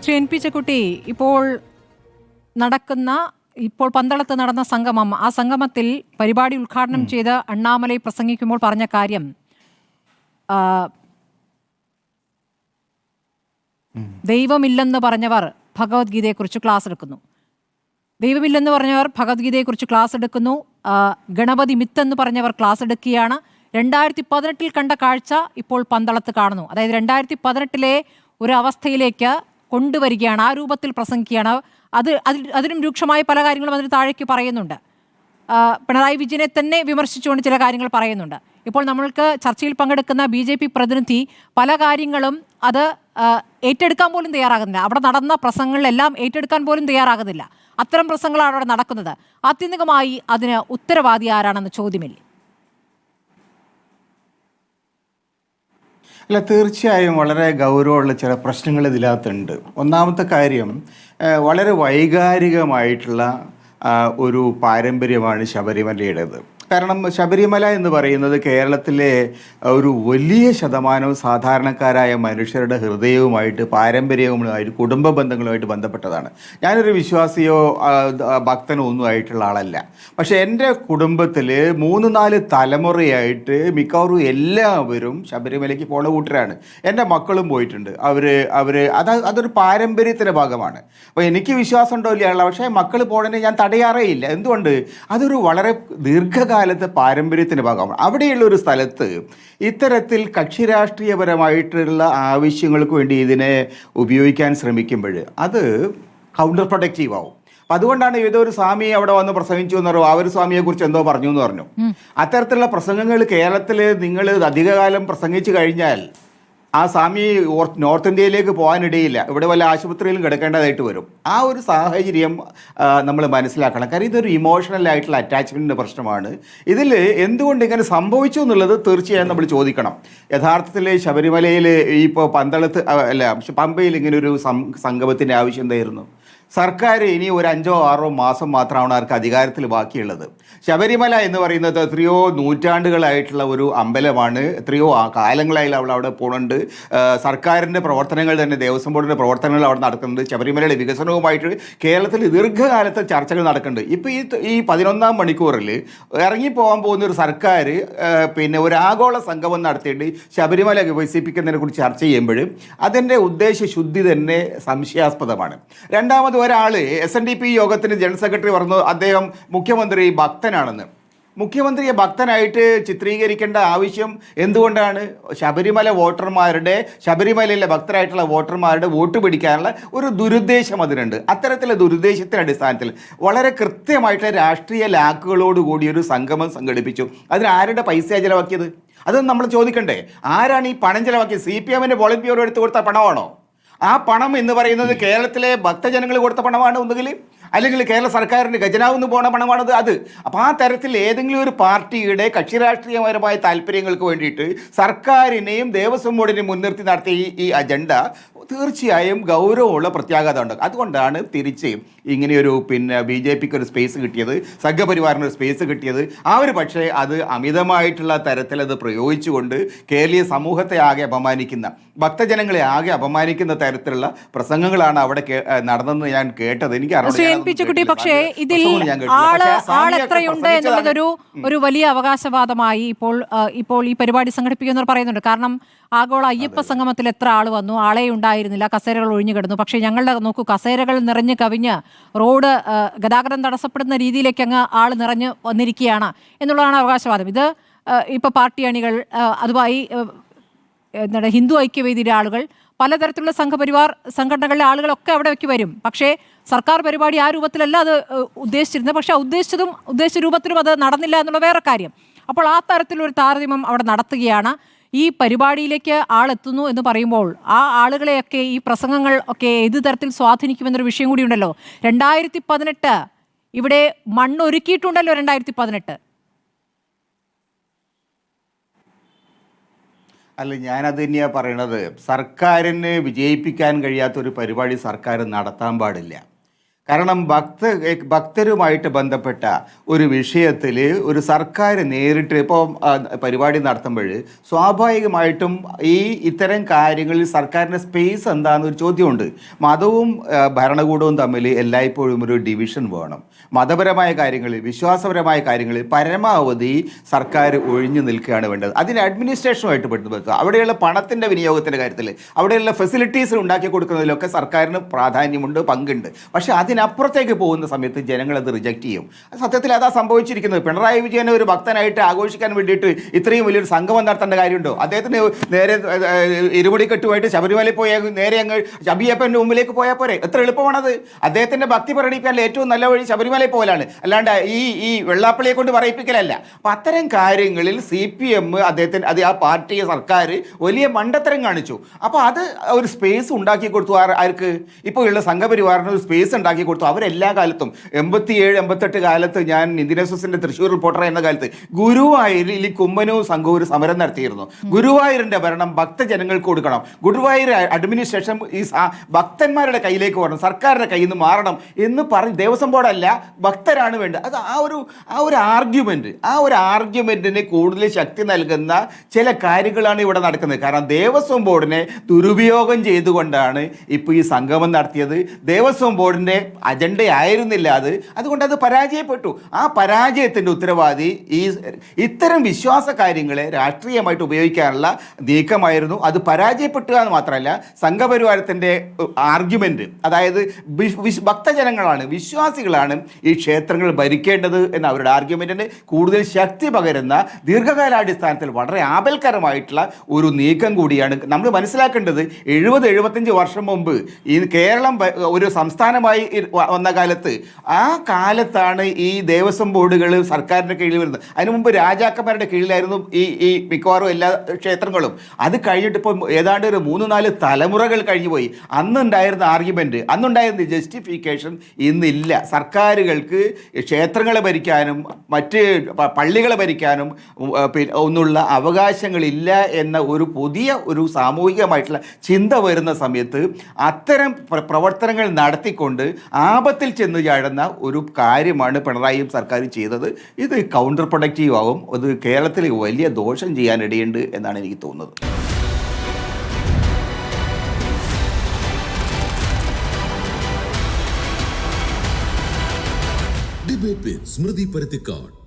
Shri N P Chekkutty, ഇപ്പോൾ പന്തളത്ത് നടന്ന സംഗമം, ആ സംഗമത്തിൽ പരിപാടി ഉദ്ഘാടനം ചെയ്ത് അണ്ണാമലൈ പ്രസംഗിക്കുമ്പോൾ പറഞ്ഞ കാര്യം, ദൈവമില്ലെന്ന് പറഞ്ഞവർ ഭഗവത്ഗീതയെക്കുറിച്ച് ക്ലാസ് എടുക്കുന്നു. ദൈവമില്ലെന്ന് പറഞ്ഞവർ ഭഗവത്ഗീതയെക്കുറിച്ച് ക്ലാസ് എടുക്കുന്നു. ഗണപതി മിത്തെന്ന് പറഞ്ഞവർ ക്ലാസ് എടുക്കുകയാണ്. 2018 കണ്ട കാഴ്ച ഇപ്പോൾ പന്തളത്ത് കാണുന്നു. അതായത് 2018 ഒരു അവസ്ഥയിലേക്ക് കൊണ്ടുവരികയാണ്, ആ രൂപത്തിൽ പ്രസംഗിക്കുകയാണ്. അതിനും രൂക്ഷമായ പല കാര്യങ്ങളും അതിന് താഴേക്ക് പറയുന്നുണ്ട്. പിണറായി വിജയനെ തന്നെ വിമർശിച്ചുകൊണ്ട് ചില കാര്യങ്ങൾ പറയുന്നുണ്ട്. ഇപ്പോൾ നമ്മൾക്ക് ചർച്ചയിൽ പങ്കെടുക്കുന്ന BJP പ്രതിനിധി പല കാര്യങ്ങളും അത് ഏറ്റെടുക്കാൻ പോലും തയ്യാറാകുന്നില്ല. അവിടെ നടന്ന പ്രസംഗങ്ങളിലെല്ലാം ഏറ്റെടുക്കാൻ പോലും തയ്യാറാകുന്നില്ല. അത്തരം പ്രസംഗങ്ങളാണ് അവിടെ നടക്കുന്നത്. ആത്യന്തികമായി അതിന് ഉത്തരവാദി ആരാണെന്ന് ചോദ്യമില്ലേ? അല്ല, തീർച്ചയായും വളരെ ഗൗരവമുള്ള ചില പ്രശ്നങ്ങൾ ഇതിനകത്തുണ്ട്. ഒന്നാമത്തെ കാര്യം, വളരെ വൈകാരികമായിട്ടുള്ള ഒരു പാരമ്പര്യമാണ് ശബരിമലയുടേത്. കാരണം ശബരിമല എന്ന് പറയുന്നത് കേരളത്തിലെ ഒരു വലിയ ശതമാനവും സാധാരണക്കാരായ മനുഷ്യരുടെ ഹൃദയവുമായിട്ട്, പാരമ്പര്യവുമായിട്ട്, കുടുംബ ബന്ധങ്ങളുമായിട്ട് ബന്ധപ്പെട്ടതാണ്. ഞാനൊരു വിശ്വാസിയോ ഭക്തനോ ഒന്നും ആയിട്ടുള്ള ആളല്ല. പക്ഷേ എൻ്റെ കുടുംബത്തിൽ 3-4 തലമുറയായിട്ട് മിക്കവാറും എല്ലാവരും ശബരിമലയ്ക്ക് പോണ കൂട്ടരാണ്. എൻ്റെ മക്കളും പോയിട്ടുണ്ട്. അതൊരു പാരമ്പര്യത്തിൻ്റെ ഭാഗമാണ്. അപ്പോൾ എനിക്ക് വിശ്വാസം ഉണ്ടോ ഇല്ല, പക്ഷേ മക്കൾ പോകണേ ഞാൻ തടയാറേ ഇല്ല. എന്തുകൊണ്ട്? അതൊരു വളരെ ദീർഘകാലത്തെ പാരമ്പര്യത്തിൻ്റെ ഭാഗമാണ്. അവിടെയുള്ള ഒരു സ്ഥലത്ത് ഇത്തരത്തിൽ കക്ഷി രാഷ്ട്രീയപരമായിട്ടുള്ള ആവശ്യങ്ങൾക്ക് വേണ്ടി ഇതിനെ ഉപയോഗിക്കാൻ ശ്രമിക്കുമ്പോൾ അത് കൗണ്ടർ പ്രൊഡക്റ്റീവ് ആവും. അപ്പം അതുകൊണ്ടാണ് ഏതൊരു സ്വാമി അവിടെ വന്ന് പ്രസംഗിച്ചു എന്ന് പറഞ്ഞു, ആ ഒരു സ്വാമിയെക്കുറിച്ച് എന്തോ പറഞ്ഞു എന്ന് പറഞ്ഞു. അത്തരത്തിലുള്ള പ്രസംഗങ്ങൾ കേരളത്തിൽ നിങ്ങൾ അധികകാലം പ്രസംഗിച്ചു കഴിഞ്ഞാൽ ആ സ്വാമി നോർത്ത് ഇന്ത്യയിലേക്ക് പോകാനിടയില്ല, ഇവിടെ വല്ല ആശുപത്രിയിലും കിടക്കേണ്ടതായിട്ട് വരും. ആ ഒരു സാഹചര്യം നമ്മൾ മനസ്സിലാക്കണം. കാരണം ഇതൊരു ഇമോഷണൽ ആയിട്ടുള്ള അറ്റാച്ച്മെൻറ്റിൻ്റെ പ്രശ്നമാണ്. ഇതിൽ എന്തുകൊണ്ട് ഇങ്ങനെ സംഭവിച്ചു എന്നുള്ളത് തീർച്ചയായും നമ്മൾ ചോദിക്കണം. യഥാർത്ഥത്തിൽ ശബരിമലയിൽ ഇപ്പോൾ പന്തളത്ത് പമ്പയിൽ ഇങ്ങനെ ഒരു സംഗമത്തിൻ്റെ ആവശ്യം എന്തായിരുന്നു? സർക്കാർ ഇനി ഒരു 5-6 മാസം മാത്രമാണ് അവർക്ക് അധികാരത്തിൽ ബാക്കിയുള്ളത്. ശബരിമല എന്ന് പറയുന്നത് എത്രയോ നൂറ്റാണ്ടുകളായിട്ടുള്ള ഒരു അമ്പലമാണ്. എത്രയോ കാലങ്ങളായി അവിടെ പോകുന്നുണ്ട്. സർക്കാരിൻ്റെ പ്രവർത്തനങ്ങൾ തന്നെ, ദേവസ്വം ബോർഡിൻ്റെ പ്രവർത്തനങ്ങൾ അവിടെ നടക്കുന്നുണ്ട്. ശബരിമലയുടെ വികസനവുമായിട്ട് കേരളത്തിൽ ദീർഘകാലത്തെ ചർച്ചകൾ നടക്കുന്നുണ്ട്. ഇപ്പോൾ ഈ 11-ാം മണിക്കൂറിൽ ഇറങ്ങിപ്പോകാൻ പോകുന്ന ഒരു സർക്കാർ ഒരു ആഗോള സംഗമം നടത്തിയിട്ട് ശബരിമല വികസിപ്പിക്കുന്നതിനെ കുറിച്ച് ചർച്ച ചെയ്യുമ്പോൾ അതിൻ്റെ ഉദ്ദേശശുദ്ധി തന്നെ സംശയാസ്പദമാണ്. രണ്ടാമത്, ഒരാൾ SNDP യോഗത്തിന് ജനറൽ സെക്രട്ടറി പറഞ്ഞു അദ്ദേഹം മുഖ്യമന്ത്രി ഭക്തനാണെന്ന്. മുഖ്യമന്ത്രിയെ ഭക്തനായിട്ട് ചിത്രീകരിക്കേണ്ട ആവശ്യം എന്തുകൊണ്ടാണ്? ശബരിമലയിലെ ഭക്തരായിട്ടുള്ള വോട്ടർമാരുടെ വോട്ട് പിടിക്കാനുള്ള ഒരു ദുരുദ്ദേശം അതിനുണ്ട്. അത്തരത്തിലുള്ള ദുരുദ്ദേശത്തിൻ്റെ അടിസ്ഥാനത്തിൽ വളരെ കൃത്യമായിട്ടുള്ള രാഷ്ട്രീയ ലാക്കുകളോടുകൂടി ഒരു സംഗമം സംഘടിപ്പിച്ചു. അതിന് ആരുടെ പൈസ ചിലവാക്കിയത്? അതൊന്നും നമ്മൾ ചോദിക്കണ്ടേ? ആരാണ് ഈ പണം ചിലവാക്കിയത്? CPM പോളിറ്റ് ബ്യൂറോ എടുത്ത് കൊടുത്ത പണമാണോ? ആ പണം എന്ന് പറയുന്നത് കേരളത്തിലെ ഭക്തജനങ്ങൾ കൊടുത്ത പണമാണ് ഒന്നുകിൽ, അല്ലെങ്കിൽ കേരള സർക്കാരിൻ്റെ ഖജനാവിന്ന് പോകുന്ന പണമാണത്. അപ്പോൾ ആ തരത്തിൽ ഏതെങ്കിലും ഒരു പാർട്ടിയുടെ കക്ഷി രാഷ്ട്രീയപരമായ താല്പര്യങ്ങൾക്ക് വേണ്ടിയിട്ട് സർക്കാരിനെയും ദേവസ്വം ബോർഡിനെയും മുൻനിർത്തി നടത്തിയ ഈ അജണ്ട തീർച്ചയായും ഗൗരവമുള്ള പ്രത്യാഘാതം ഉണ്ടാകും. അതുകൊണ്ടാണ് തിരിച്ച് ഇങ്ങനെയൊരു BJPക്ക് ഒരു സ്പേസ് കിട്ടിയത്, സംഘപരിവാറിന് ഒരു സ്പേസ് കിട്ടിയത്. പക്ഷേ അത് അമിതമായിട്ടുള്ള തരത്തിൽ അത് പ്രയോഗിച്ചുകൊണ്ട് കേരളീയ സമൂഹത്തെ ആകെ അപമാനിക്കുന്ന, ഭക്തജനങ്ങളെ ആകെ അപമാനിക്കുന്ന തരത്തിലുള്ള പ്രസംഗങ്ങളാണ് അവിടെ നടന്നെന്ന് ഞാൻ കേട്ടത്. എനിക്ക് പക്ഷേ ഇതിൽ ആളെത്രയുണ്ട് എന്നുള്ളതൊരു വലിയ അവകാശവാദമായി ഇപ്പോൾ ഈ പരിപാടി സംഘടിപ്പിക്കുന്നവർ പറയുന്നുണ്ട്. കാരണം ആഗോള അയ്യപ്പ സംഗമത്തിൽ എത്ര ആൾ വന്നു? ആളെ ഉണ്ടായിരുന്നില്ല, കസേരകൾ ഒഴിഞ്ഞു കിടന്നു. പക്ഷേ ഞങ്ങളുടെ നോക്കൂ, കസേരകൾ നിറഞ്ഞു കവിഞ്ഞ് റോഡ് ഗതാഗതം തടസ്സപ്പെടുന്ന രീതിയിലേക്ക് അങ്ങ് ആൾ നിറഞ്ഞു വന്നിരിക്കുകയാണ് എന്നുള്ളതാണ് അവകാശവാദം. ഇത് ഇപ്പോൾ പാർട്ടി അണികൾ, അതുമായി ഹിന്ദു ഐക്യവേദിയുടെ ആളുകൾ, പലതരത്തിലുള്ള സംഘപരിവാർ സംഘടനകളിലെ ആളുകളൊക്കെ അവിടേക്ക് വരും. പക്ഷേ സർക്കാർ പരിപാടി ആ രൂപത്തിലല്ല അത് ഉദ്ദേശിച്ചിരുന്നത്. പക്ഷേ ഉദ്ദേശിച്ച രൂപത്തിലും അത് നടന്നില്ല എന്നുള്ള വേറെ കാര്യം. അപ്പോൾ ആ തരത്തിലൊരു താരതമ്യം അവിടെ നടത്തുകയാണ്. ഈ പരിപാടിയിലേക്ക് ആളെത്തുന്നു എന്ന് പറയുമ്പോൾ ആ ആളുകളെയൊക്കെ ഈ പ്രസംഗങ്ങൾ ഒക്കെ ഏത് തരത്തിൽ സ്വാധീനിക്കുമെന്നൊരു വിഷയം കൂടിയുണ്ടല്ലോ. 2018 ഇവിടെ മണ്ണൊരുക്കിയിട്ടുണ്ടല്ലോ. 2018 അല്ല, ഞാനത് തന്നെയാണ് പറയണത്. സർക്കാരിന് വിജയിപ്പിക്കാൻ കഴിയാത്തൊരു പരിപാടി സർക്കാർ നടത്താൻ പാടില്ല. കാരണം ഭക്തരുമായിട്ട് ബന്ധപ്പെട്ട ഒരു വിഷയത്തിൽ ഒരു സർക്കാർ നേരിട്ട് ഇപ്പോൾ പരിപാടി നടത്തുമ്പോൾ സ്വാഭാവികമായിട്ടും ഇത്തരം കാര്യങ്ങളിൽ സർക്കാരിൻ്റെ സ്പേസ് എന്താണെന്നൊരു ചോദ്യമുണ്ട്. മതവും ഭരണകൂടവും തമ്മിൽ എല്ലായ്പ്പോഴും ഒരു ഡിവിഷൻ വേണം. മതപരമായ കാര്യങ്ങളിൽ, വിശ്വാസപരമായ കാര്യങ്ങളിൽ പരമാവധി സർക്കാർ ഒഴിഞ്ഞു നിൽക്കുകയാണ് വേണ്ടത്. അതിന് അഡ്മിനിസ്ട്രേഷനുമായിട്ട് ബന്ധപ്പെടുത്തുക, അവിടെയുള്ള പണത്തിൻ്റെ വിനിയോഗത്തിൻ്റെ കാര്യത്തിൽ, അവിടെയുള്ള ഫെസിലിറ്റീസ് ഉണ്ടാക്കി കൊടുക്കുന്നതിലൊക്കെ സർക്കാരിന് പ്രാധാന്യമുണ്ട്, പങ്കുണ്ട്. പക്ഷേ അതിനപ്പുറത്തേക്ക് പോകുന്ന സമയത്ത് ജനങ്ങൾ അത് റിജക്റ്റ് ചെയ്യും. സത്യത്തിൽ അതാ സംഭവിച്ചിരിക്കുന്നത്. പിണറായി വിജയനെ ഒരു ഭക്തനായിട്ട് ആഘോഷിക്കാൻ വേണ്ടിയിട്ട് ഇത്രയും വലിയൊരു സംഗമം നടത്തേണ്ട കാര്യമുണ്ടോ? അദ്ദേഹത്തിന് നേരെ ഇരുമുടിക്കെട്ടുമായിട്ട് ശബരിമലയിൽ പോയാൽ നേരെ അങ്ങ് അയ്യപ്പൻ്റെ മുമ്പിലേക്ക് പോയാൽ പോരെ? എത്ര എളുപ്പമാണത്. അദ്ദേഹത്തിൻ്റെ ഭക്തി പ്രകടിപ്പിക്കാൻ ഏറ്റവും നല്ല വഴി ശബരിമലയിൽ പോകലാണ്, അല്ലാണ്ട് ഈ വെള്ളാപ്പള്ളിയെ കൊണ്ട് പറയിപ്പിക്കലല്ല. അപ്പം അത്തരം കാര്യങ്ങളിൽ CPM അദ്ദേഹത്തിന് ആ പാർട്ടി സർക്കാർ വലിയ മണ്ടത്തരം കാണിച്ചു. അപ്പോൾ അത് ഒരു സ്പേസ് ഉണ്ടാക്കി കൊടുത്തു. ആർക്ക്? ഇപ്പോൾ ഉള്ള സംഘപരിവാറിന് ഒരു സ്പേസ് ഉണ്ടാക്കി കൊടുത്തു. അവരെല്ലാ കാലത്തും 87-88 കാലത്ത് ഞാൻ ഇന്ത്യൻ എക്സ്പ്രസിന്റെ തൃശ്ശൂർ റിപ്പോർട്ടർ എന്ന കാലത്ത് ഗുരുവായൂരിൽ ഈ കുമ്മനവും സംഘവും ഒരു സമരം നടത്തിയിരുന്നു. ഗുരുവായൂരിന്റെ ഭരണം ഭക്തജനങ്ങൾക്ക് കൊടുക്കണം, ഗുരുവായൂർ അഡ്മിനിസ്ട്രേഷൻ ഈ ഭക്തന്മാരുടെ കയ്യിലേക്ക് വരണം, സർക്കാരിന്റെ കയ്യിൽ നിന്ന് മാറണം എന്ന് പറഞ്ഞ് ദേവസ്വം ബോർഡല്ല, ഭക്തരാണ് വേണ്ടത്. അത് ആ ഒരു ആർഗ്യുമെന്റിന് കൂടുതൽ ശക്തി നൽകുന്ന ചില കാര്യങ്ങളാണ് ഇവിടെ നടക്കുന്നത്. കാരണം ദേവസ്വം ബോർഡിനെ ദുരുപയോഗം ചെയ്തുകൊണ്ടാണ് ഇപ്പോൾ ഈ സംഗമം നടത്തിയത്. ദേവസ്വം ബോർഡിൻ്റെ അജണ്ടയായിരുന്നില്ല അതുകൊണ്ട് അത് പരാജയപ്പെട്ടു. ആ പരാജയത്തിൻ്റെ ഉത്തരവാദി ഇത്തരം വിശ്വാസ കാര്യങ്ങളെ രാഷ്ട്രീയമായിട്ട് ഉപയോഗിക്കാനുള്ള നീക്കമായിരുന്നു. അത് പരാജയപ്പെട്ടുക എന്ന് മാത്രമല്ല, സംഘപരിവാരത്തിൻ്റെ ആർഗ്യുമെൻറ്റ്, അതായത് ഭക്തജനങ്ങളാണ്, വിശ്വാസികളാണ് ഈ ക്ഷേത്രങ്ങൾ ഭരിക്കേണ്ടത് എന്ന അവരുടെ ആർഗ്യുമെൻറ്റിന് കൂടുതൽ ശക്തി പകരുന്ന ദീർഘകാലാടിസ്ഥാനത്തിൽ വളരെ ആപൽക്കരമായിട്ടുള്ള ഒരു നീക്കം കൂടിയാണ് നമ്മൾ മനസ്സിലാക്കേണ്ടത്. 70-75 വർഷം മുമ്പ് ഈ കേരളം ഒരു സംസ്ഥാനമായി വന്ന കാലത്ത്, ആ കാലത്താണ് ഈ ദേവസ്വം ബോർഡുകൾ സർക്കാരിൻ്റെ കീഴിൽ വരുന്നത്. അതിനു മുമ്പ് രാജാക്കന്മാരുടെ കീഴിലായിരുന്നു ഈ മിക്കവാറും എല്ലാ ക്ഷേത്രങ്ങളും. അത് കഴിഞ്ഞിട്ട് ഇപ്പോൾ ഏതാണ്ട് ഒരു 3-4 തലമുറകൾ കഴിഞ്ഞു പോയി. അന്നുണ്ടായിരുന്ന ആർഗ്യുമെൻറ്റ്, അന്നുണ്ടായിരുന്ന ജസ്റ്റിഫിക്കേഷൻ ഇന്നില്ല. സർക്കാരുകൾക്ക് ക്ഷേത്രങ്ങളെ ഭരിക്കാനും മറ്റ് പള്ളികളെ ഭരിക്കാനും ഒന്നുള്ള അവകാശങ്ങളില്ല എന്ന ഒരു പുതിയ ഒരു സാമൂഹികമായിട്ടുള്ള ചിന്ത വരുന്ന സമയത്ത് അത്തരം പ്രവർത്തനങ്ങൾ നടത്തിക്കൊണ്ട് ആപത്തിൽ ചെന്ന് ചാടുന്ന ഒരു കാര്യമാണ് പിണറായിയും സർക്കാരും ചെയ്തത്. ഇത് കൗണ്ടർ പ്രൊഡക്റ്റീവ് ആവും. അത് കേരളത്തിൽ വലിയ ദോഷം ചെയ്യാനിടയുണ്ട് എന്നാണ് എനിക്ക് തോന്നുന്നത്. ഡിബേറ്റ് വിത്ത് സ്മൃതി പരുത്തിക്കാട്.